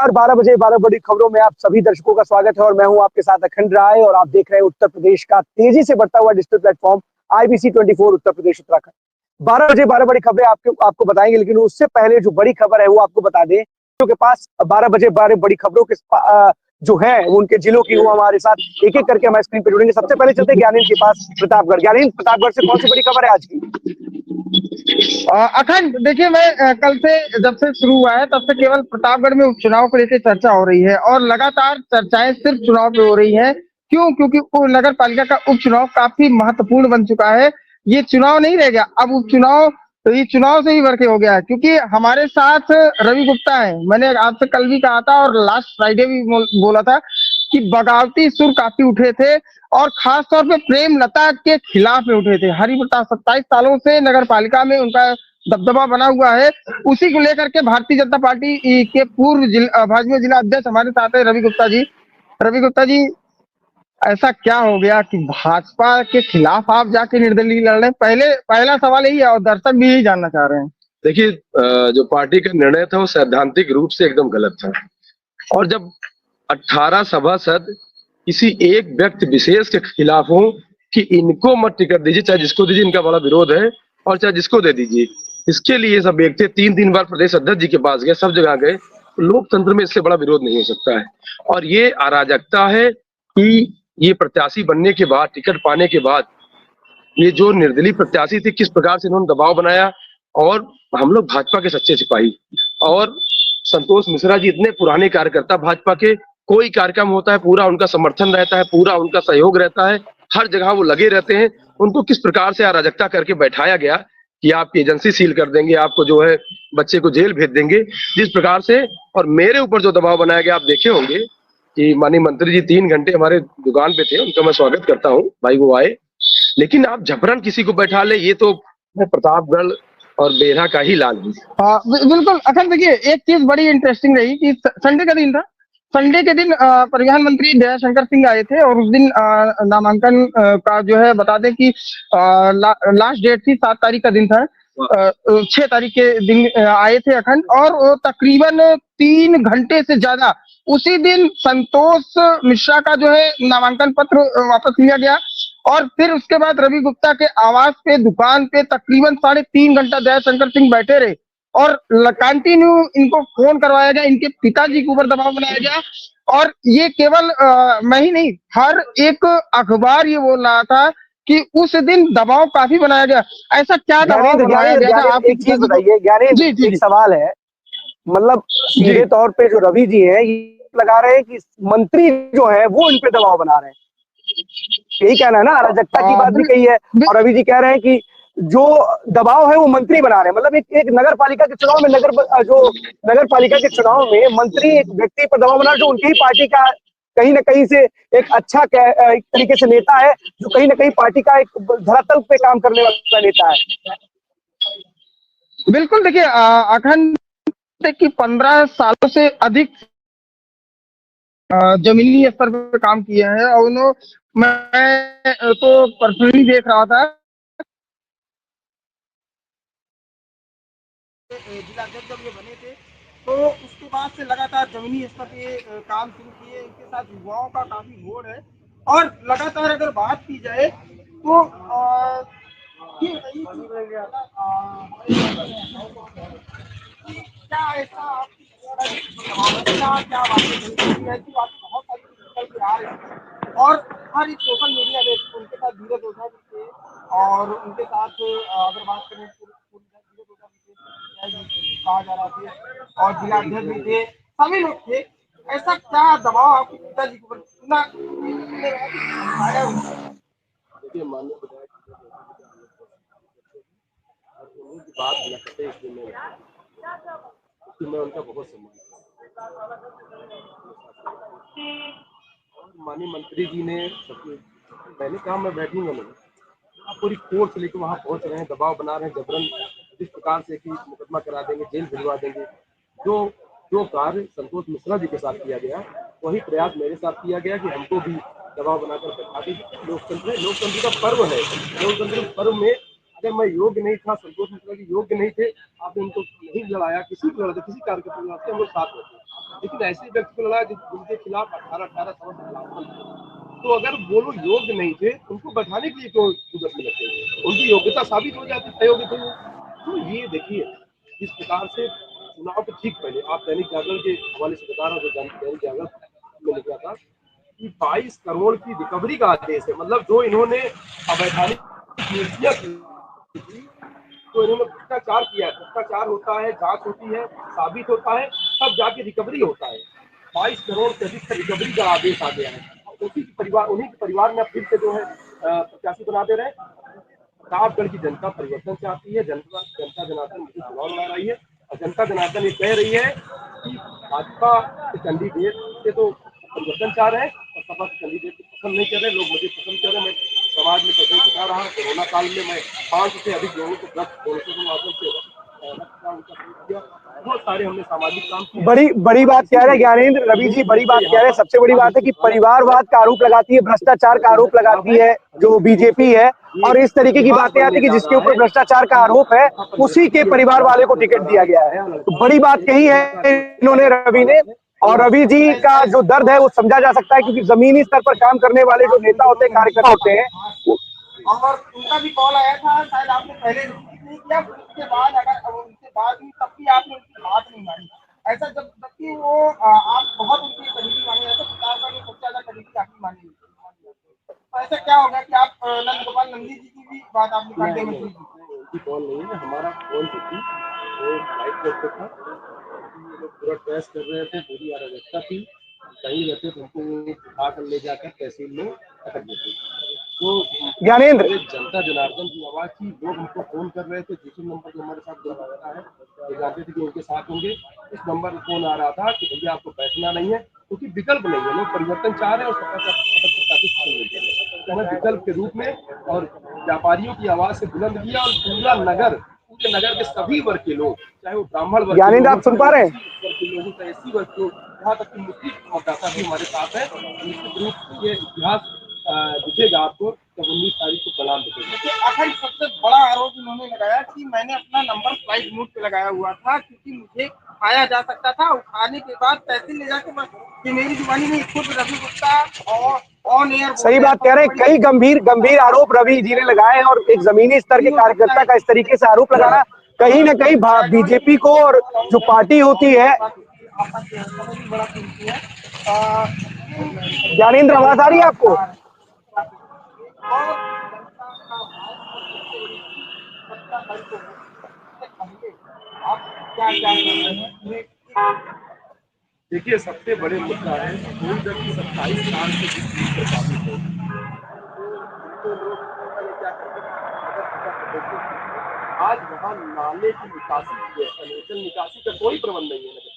नमस्कार, 12 बजे 12 बड़ी खबरों में आप सभी दर्शकों का स्वागत है और मैं हूं आपके साथ अखंड राय और आप देख रहे हैं उत्तर प्रदेश का तेजी से बढ़ता हुआ digital platform IBC 24 Uttar Pradesh Uttarakhand. 12 बजे 12 बड़ी खबरें आपको बताएंगे, लेकिन उससे पहले जो बड़ी खबर है वो आपको बता दें। के पास 12 बजे 12 बड़ी खबरों के जो है वो उनके जिलों की, वो हमारे साथ एक एक करके हमारे स्क्रीन पर जुड़ेंगे। सबसे पहले चलते ज्ञानेंद्र के पास प्रतापगढ़। ज्ञानेंद्र, प्रतापगढ़ से कौन सी बड़ी खबर है आज की? अखंड, देखिए मैं कल से जब से शुरू हुआ है तब से केवल प्रतापगढ़ में उपचुनाव को लेकर चर्चा हो रही है और लगातार चर्चाएं सिर्फ चुनाव पे हो रही है। क्यों? क्योंकि नगर पालिका का उपचुनाव काफी महत्वपूर्ण बन चुका है। ये चुनाव नहीं रह गया, अब उपचुनाव तो ये चुनाव से ही बढ़के हो गया है। क्योंकि हमारे साथ रवि गुप्ता है, मैंने आपसे कल भी कहा था और लास्ट फ्राइडे भी बोला था कि बगावती सुर काफी उठे थे और खास तौर पे प्रेमलता के खिलाफ में उठे थे। हरि प्रताप 27 सालों से नगर पालिका में उनका दबदबा बना हुआ है। उसी को लेकर के भारतीय जनता पार्टी के पूर्व भाजपा जिला अध्यक्ष हमारे साथ है रवि गुप्ता जी। रवि गुप्ता जी, ऐसा क्या हो गया कि भाजपा के खिलाफ आप जाके निर्दलीय लड़ रहे हैं? पहला सवाल यही है और दर्शक भी यही जानना चाह रहे हैं। देखिए, जो पार्टी का निर्णय था वो सैद्धांतिक रूप से एकदम गलत था। और जब 18 सभासद किसी एक व्यक्ति विशेष के खिलाफ हो कि इनको मत टिकट दीजिए, चाहे जिसको दीजिए, इनका बड़ा विरोध है, और चाहे जिसको दे दीजिए, इसके लिए सब व्यक्ति 3 बार प्रदेश अध्यक्ष जी के पास गए, सब जगह गए। लोकतंत्र में इससे बड़ा विरोध नहीं हो सकता है। और ये अराजकता है कि ये प्रत्याशी बनने के बाद, टिकट पाने के बाद, ये जो निर्दलीय प्रत्याशी थे किस प्रकार से इन्होंने दबाव बनाया। और हम लोग भाजपा के सच्चे सिपाही और संतोष मिश्रा जी इतने पुराने कार्यकर्ता भाजपा के, कोई कार्यक्रम होता है पूरा उनका समर्थन रहता है, पूरा उनका सहयोग रहता है, हर जगह वो लगे रहते हैं। उनको किस प्रकार से अराजकता करके बैठाया गया कि आपकी एजेंसी सील कर देंगे, आपको जो है बच्चे को जेल भेज देंगे, जिस प्रकार से। और मेरे ऊपर जो दबाव बनाया गया, आप देखे होंगे कि माननीय मंत्री जी 3 घंटे हमारे दुकान पे थे, उनका मैं स्वागत करता हूँ, भाई वो आए। लेकिन आप जबरन किसी को बैठा ले, ये तो प्रतापगढ़ और बेरा का ही लाल है। बिल्कुल अखंड, देखिए एक चीज बड़ी इंटरेस्टिंग रही कि संडे का दिन था। संडे के दिन परिवहन मंत्री दयाशंकर सिंह आए थे और उस दिन नामांकन का जो है बता दें कि लास्ट डेट थी, 7 तारीख का दिन था। 6 तारीख के दिन आए थे अखंड, और वो तकरीबन 3 घंटे से ज्यादा उसी दिन संतोष मिश्रा का जो है नामांकन पत्र वापस लिया गया। और फिर उसके बाद रवि गुप्ता के आवास पे, दुकान पे तकरीबन 3.5 घंटा दयाशंकर सिंह बैठे रहे और कंटिन्यू इनको फोन करवाया गया, इनके पिताजी के ऊपर दबाव बनाया गया। और ये केवल मैं ही नहीं, हर एक अखबार ये बोल रहा था कि उस दिन दबाव काफी बनाया गया। ऐसा क्या दबाव बनाया गया था? आप एक चीज बताइए ज्ञानेंद्र, एक सवाल है, मतलब सीधे तौर पे जो रवि जी हैं ये लगा रहे हैं कि मंत्री जो है वो इन पे दबाव बना रहे हैं, यही कहना है ना? अराजकता की बात भी कही है और रवि जी कह रहे हैं कि जो दबाव है वो मंत्री बना रहे हैं। मतलब एक नगर पालिका के चुनाव में, नगर पालिका के चुनाव में मंत्री एक व्यक्ति पर दबाव बना रहे जो उनकी ही पार्टी का कहीं ना कहीं से एक अच्छा एक तरीके से नेता है, जो कहीं ना कहीं पार्टी का एक धरातल पे काम करने वाला नेता है। बिल्कुल, देखिए अखंड की 15 सालों से अधिक जमीनी स्तर पे काम किए हैं और मैं तो पर्सनली देख रहा था जिलाध्यक्ष जब ये बने थे तो उसके बाद से लगातार जमीनी स्तर पे काम शुरू किए। इनके साथ युवाओं का काफी जोड़ है और लगातार अगर बात की जाए तो क्या ऐसा क्या बातें है कि बहुत सारी निकल के आ रही है और हर एक सोशल मीडिया में उनके साथ धीरज ओझा भी थे और उनके साथ अगर बात करें धीरज ओझा भी कहा जा रहा था और जिला अध्यक्ष भी थे, सभी लोग थे। ऐसा क्या दबाव आपके पिताजी के ऊपर इतना? देखिए, माननीय विधायक की बात न करते, इसलिए मैं उनका बहुत सम्मान करता हूँ। माननीय मंत्री जी ने मैंने कहा मैं बैठूंगा नहीं, आप पूरी कोर्ट से लेकर वहाँ पहुँच रहे हैं, दबाव बना रहे हैं जबरन, जिस प्रकार से कि मुकदमा करा देंगे, जेल भिजवा देंगे। जो कार्य संतोष मिश्रा जी के साथ किया गया, वही प्रयास मेरे साथ किया गया कि हमको भी दबाव बनाकर बैठा दीजिए। लोकतंत्र का पर्व है। लोकतंत्र पर्व में अगर मैं योग्य नहीं था, संतोष मिश्रा जी योग्य नहीं थे, आपने उनको नहीं लड़ाया, किसी को लड़ा, किसी कार्यकर्ता को हम लोग साथ रहते। लेकिन ऐसे व्यक्ति को लड़ा जिनके खिलाफ 18 साल से खिलाफ, तो अगर वो लोग योग्य नहीं थे, उनको बैठाने के लिए क्यों जरूरत में लगते, उनकी योग्यता साबित हो जाती, अयोग्य थे। तो ये देखिए जिस प्रकार से चुनाव के ठीक पहले, आप दैनिक जागरण के हवाले से बता रहा हूँ, जो दैनिक जागरण में लिखा था कि 22 करोड़ की रिकवरी का आदेश है। मतलब जो इन्होंने अवैधानिक नियुक्तियां की, तो इन्होंने भ्रष्टाचार किया है, भ्रष्टाचार होता है, जांच होती है, साबित होता है, तब जाके रिकवरी होता है। 22 करोड़ से अधिक का रिकवरी का आदेश आ गया है। उन्हीं के परिवार में फिर से जो है प्रत्याशी बना दे रहे हैं। प्रतापगढ़ की जनता परिवर्तन चाहती है, जनता जनार्दन मुझे चुनाव लड़ा रही है, और जनता जनार्दन ये कह रही है कि भाजपा के कैंडिडेट से तो परिवर्तन चाह रहे हैं, और सपा के कैंडिडेट को पसंद नहीं कर रहे, लोग मुझे पसंद कर रहे हैं। मैं समाज में कदम घटा रहा, कोरोना काल में मैं 500 से अधिक लोगों को डोनेशन के माध्यम से बहुत सारे हमने सामाजिक काम किए। बड़ी बड़ी बात कह रहे हैं ज्ञानेंद्र, रवि जी बड़ी बात कह रहे हैं। सबसे बड़ी बात है कि परिवारवाद का आरोप लगाती है, भ्रष्टाचार का आरोप लगाती है जो बीजेपी है, और इस तरीके की बातें आती है कि जिसके ऊपर भ्रष्टाचार का आरोप है उसी के परिवार वाले को टिकट दिया गया है। तो बड़ी बात कही है इन्होंने, रवि ने। और रवि जी का जो दर्द है वो समझा जा सकता है, क्योंकि जमीनी स्तर पर काम करने वाले जो नेता होते हैं, कार्यकर्ता होते हैं, और उनका भी कॉल आया था, शायद आपने पहले रिसीव नहीं किया, उसके बाद अगर उनके बाद भी तब भी आपने उनकी बात नहीं मानी। ऐसा जबकि वो आप बहुत उनकी करीबी माने जाते, प्रतापगढ़ में सबसे ज्यादा करीबी आपकी मानी जाती। तो ऐसा क्या होगा कि आप नंद गोपाल नंदी जी की भी बात आपने काटे में सुनी? उनकी कॉल नहीं है, हमारा कॉल जो थी वो लाइव कोर्ट पे था, ये लोग पूरा ट्रेस कर रहे थे, पूरी अराजकता थी, कहीं रहते तो हमको उठाकर ले जाकर तहसील में रख देते। तो ज्ञानेंद्र जनता जनार्दन की आवाज थी, लोग हमको फोन कर रहे थे, जिस नंबर पे हमारे साथ जुड़ रहा है, ये जानते थे कि उनके साथ होंगे, इस नंबर पर फोन आ रहा था कि भैया आपको बैठना नहीं है, क्योंकि विकल्प नहीं है, लोग परिवर्तन चाह रहे हैं और विकल्प के रूप में, और व्यापारियों की आवाज से बुलंद किया, और पूरे नगर के सभी वर्ग के लोग, चाहे वो ब्राह्मण वर्ग ज्ञानेंद्र आप सुन पा रहे हैं? लोगों का, एससी वर्ग के, यहाँ तक कि मुस्लिम मतदाता भी हमारे साथ है। निश्चित रूप से ये इतिहास दिखेगा आपको जब 19 तारीख को कलाम दिखेगा। आखिर सबसे बड़ा आरोप इन्होंने लगाया कि मैंने अपना नंबर फ्लाइट मोड पे लगाया हुआ था, क्योंकि मुझे उठाया जा सकता था, उठाने के बाद तहसील ले जाके ये मेरी जुबानी नहीं, खुद रवि गुप्ता और ऑन एयर सही बात कह रहे हैं। कई गंभीर आरोप रवि जी ने लगाए हैं, और एक जमीनी स्तर के कार्यकर्ता का इस तरीके से आरोप लगाना कहीं ना कहीं बीजेपी को और जो पार्टी होती है। ज्ञानेंद्र आवाज आ रही है आपको? देखिए सबसे बड़े मुद्दा है, कोई व्यक्ति 27 साल से जिस चीज पर काबिल हो, तो लोग क्या करते हैं, आज वहाँ नाले की निकासी की है, पेयजल निकासी का कोई प्रबंध नहीं है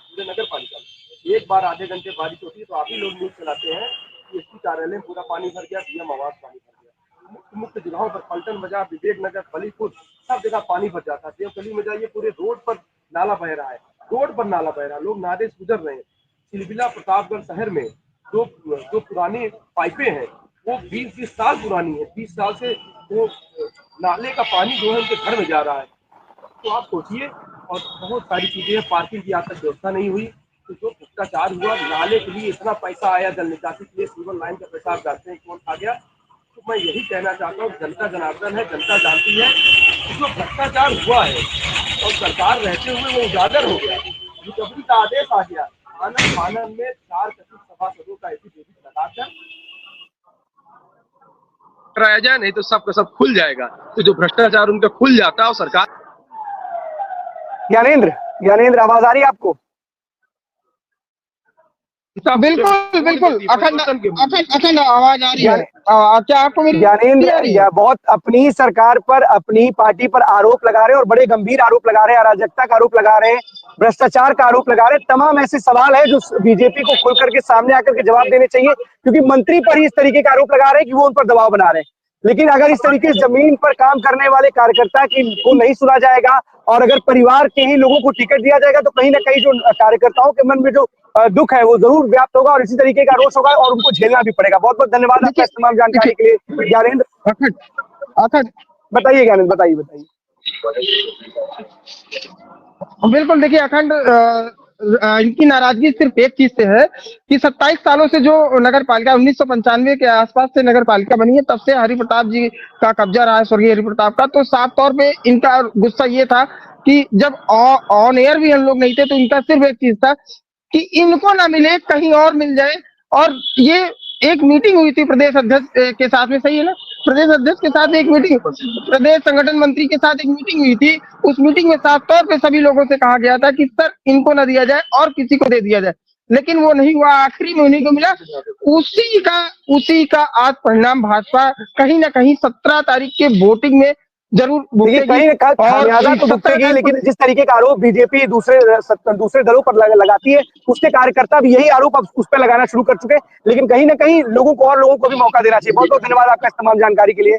पूरे नगर पालिका में। एक बार आधे घंटे बारिश होती है तो आप ही लोग न्यूज चलाते हैं कि एसपी कार्यालय में पूरा पानी भर गया, डीएम आवास पानी भर गया, मुख्य जगहों पर पलटन बाजार, विवेक नगर, बलीपुर, सब जगह पानी भर जाता है। देवकली में जाइए, पूरे रोड पर नाला बह रहा है, लोग नाले से गुजर रहे हैं। सिलसिला प्रतापगढ़ शहर में जो पुरानी पाइपें हैं वो 20 साल पुरानी है, 20 साल से वो नाले का पानी जो है उनके घर में जा रहा है। तो आप सोचिए, और बहुत सारी चीजें हैं, पार्किंग की आज तक व्यवस्था नहीं हुई, तो जो भ्रष्टाचार हुआ, नाले के लिए इतना पैसा आया, जल निकासी के लिए सीवर लाइन का पैसा आप जानते हैं कौन खा गया। तो मैं यही कहना चाहता हूँ, जनता जनार्दन है, जनता जानती है कि जो भ्रष्टाचार हुआ है और सरकार रहते हुए वो उजागर हो गया, रिकवरी का आदेश आ गया, आनंद मानन में 4 कथित सभासदों का एफिडेविट लगाकर कराया जाए, नहीं तो सबका सब खुल जाएगा। तो जो भ्रष्टाचार उनका खुल जाता है और सरकार। ज्ञानेंद्र आवाज आ रही है आपको? बिल्कुल अखंड आवाज आ रही है। क्या आपको मेरी ज्ञानेंद्र बहुत अपनी सरकार पर, अपनी पार्टी पर आरोप लगा रहे हैं, और बड़े गंभीर आरोप लगा रहे हैं, अराजकता का आरोप लगा रहे हैं, भ्रष्टाचार का आरोप लगा रहे हैं। तमाम ऐसे सवाल है जो बीजेपी को खुल करके सामने आकर के जवाब देने चाहिए, क्योंकि मंत्री पर ही इस तरीके का आरोप लगा रहे हैं कि वो उन पर दबाव बना रहे हैं। लेकिन अगर इस तरीके से जमीन पर काम करने वाले कार्यकर्ता को नहीं सुना जाएगा, और अगर परिवार के ही लोगों को टिकट दिया जाएगा, तो कहीं ना कहीं जो कार्यकर्ताओं के मन में जो दुख है वो जरूर व्याप्त होगा, और इसी तरीके का रोष होगा, और उनको झेलना भी पड़ेगा। बहुत बहुत धन्यवाद आपका इस तमाम जानकारी के लिए ज्ञानेंद्र। बताइए ज्ञानेंद्र, बताइए। बिल्कुल, देखिए अखंड इनकी नाराजगी सिर्फ एक चीज से है कि 27 सालों से जो नगर पालिका 1995 के आसपास से नगर पालिका बनी है, तब से हरि प्रताप जी का कब्जा रहा है, स्वर्गीय हरि प्रताप का। तो साफ तौर पे इनका गुस्सा ये था कि जब ऑन एयर भी हम लोग नहीं थे तो इनका सिर्फ एक चीज था कि इनको ना मिले, कहीं और मिल जाए। और ये एक मीटिंग हुई थी प्रदेश अध्यक्ष के साथ में, सही है ना, प्रदेश अध्यक्ष के साथ एक मीटिंग, प्रदेश संगठन मंत्री के साथ एक मीटिंग हुई थी। उस मीटिंग में साफ तौर पे सभी लोगों से कहा गया था कि सर इनको ना दिया जाए और किसी को दे दिया जाए, लेकिन वो नहीं हुआ। आखिरी में उन्हीं को मिला। उसी का आज परिणाम भाजपा कहीं ना कहीं 17 तारीख के वोटिंग में जरूर कहीं खामियाजा तो भुगतेगी, लेकिन जिस तरीके का आरोप बीजेपी दूसरे दलों पर लगाती है, उसके कार्यकर्ता भी यही आरोप अब उस पर लगाना शुरू कर चुके हैं। लेकिन कहीं ना कहीं लोगों को भी मौका देना चाहिए। बहुत बहुत धन्यवाद आपका इस तमाम जानकारी के लिए।